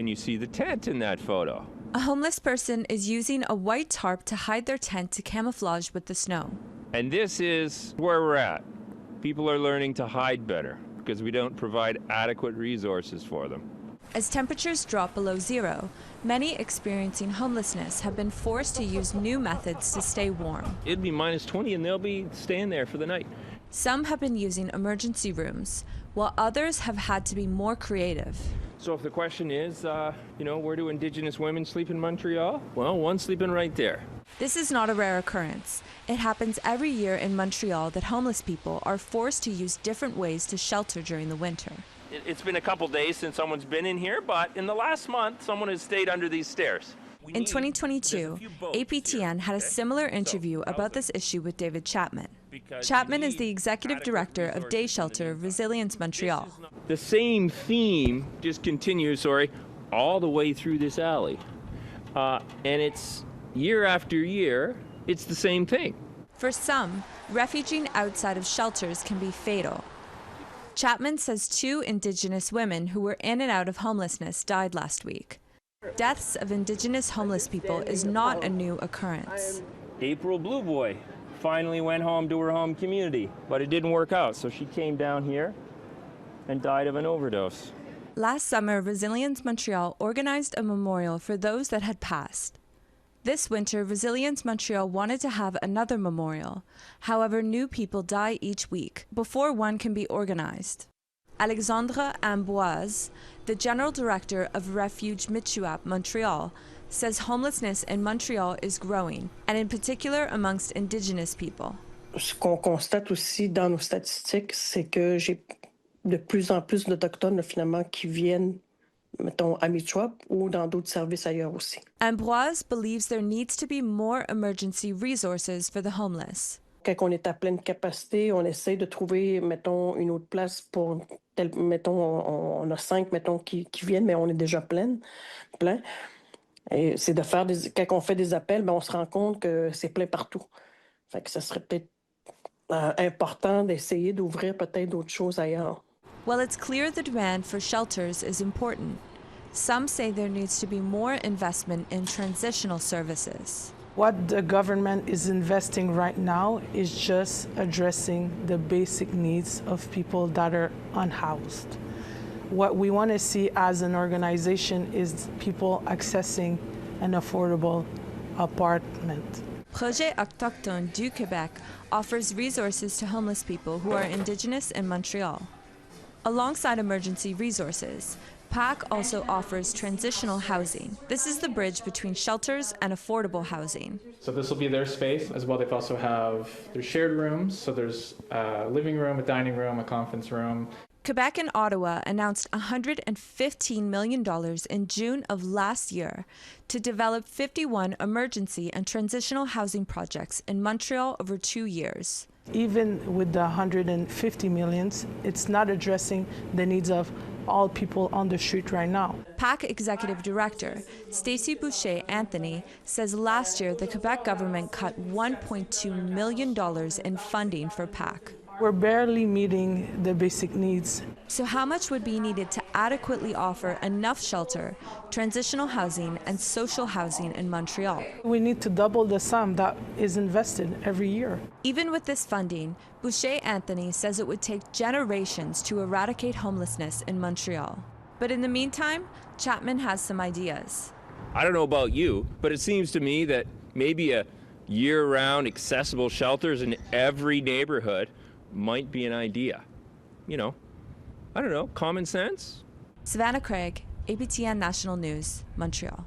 Can you see the tent in that photo? A homeless person is using a white tarp to hide their tent to camouflage with the snow. And this is where we're at. People are learning to hide better because we don't provide adequate resources for them. As temperatures drop below zero, many experiencing homelessness have been forced to use new methods to stay warm. It'd be minus 20 and they'll be staying there for the night. Some have been using emergency rooms, while others have had to be more creative. So if the question is, where do Indigenous women sleep in Montreal? Well, one's sleeping right there. This is not a rare occurrence. It happens every year in Montreal that homeless people are forced to use different ways to shelter during the winter. It's been a couple days since someone's been in here, but in the last month, someone has stayed under these stairs. In 2022, APTN had a similar interview about this issue with David Chapman. Chapman is the executive director of day shelter Resilience Montreal. The same theme just continues, all the way through this alley. And it's year after year, it's the same thing. For some, refuging outside of shelters can be fatal. Chapman says 2 Indigenous women who were in and out of homelessness died last week. Deaths of Indigenous homeless people is not a new occurrence. April Blue Boy finally went home to her home community, but it didn't work out, so she came down here and died of an overdose. Last summer, Resilience Montreal organized a memorial for those that had passed. This winter, Resilience Montreal wanted to have another memorial. However, new people die each week before one can be organized. Alexandre Amboise, the general director of Refuge Michuap Montreal, says homelessness in Montreal is growing, and in particular amongst Indigenous people. Ce qu'on constate aussi dans nos statistiques, c'est que j'ai de plus en plus d'Autochtones finalement qui viennent, mettons, à Michuap ou dans d'autres services ailleurs aussi. Ambroise believes there needs to be more emergency resources for the homeless. Quand on est à pleine capacité, on essaie de trouver, mettons, une autre place pour, mettons, on a 5, mettons, qui viennent, mais on est déjà plein. Et c'est de faire quand on fait des appels, on se rend compte que c'est plein partout. Fait que ça serait peut-être important d'essayer d'ouvrir peut-être d'autres choses ailleurs. While it's clear the demand for shelters is important, some say there needs to be more investment in transitional services. What the government is investing right now is just addressing the basic needs of people that are unhoused. What we want to see as an organization is people accessing an affordable apartment. Projet Autochtone du Québec offers resources to homeless people who are Indigenous in Montreal. Alongside emergency resources, PAC also offers transitional housing. This is the bridge between shelters and affordable housing. So this will be their space as well. They also have their shared rooms. So there's a living room, a dining room, a conference room. Quebec and Ottawa announced $115 million in June of last year to develop 51 emergency and transitional housing projects in Montreal over 2 years. Even with the 150 millions, it's not addressing the needs of all people on the street right now. PAC Executive Director Stacey Boucher Anthony says last year the Quebec government cut $1.2 million in funding for PAC. We're barely meeting the basic needs. So how much would be needed to adequately offer enough shelter, transitional housing, and social housing in Montreal? We need to double the sum that is invested every year. Even with this funding, Boucher Anthony says it would take generations to eradicate homelessness in Montreal. But in the meantime, Chapman has some ideas. I don't know about you, but it seems to me that maybe a year-round accessible shelters in every neighborhood might be an idea. I don't know, common sense? Savannah Craig, APTN National News, Montreal.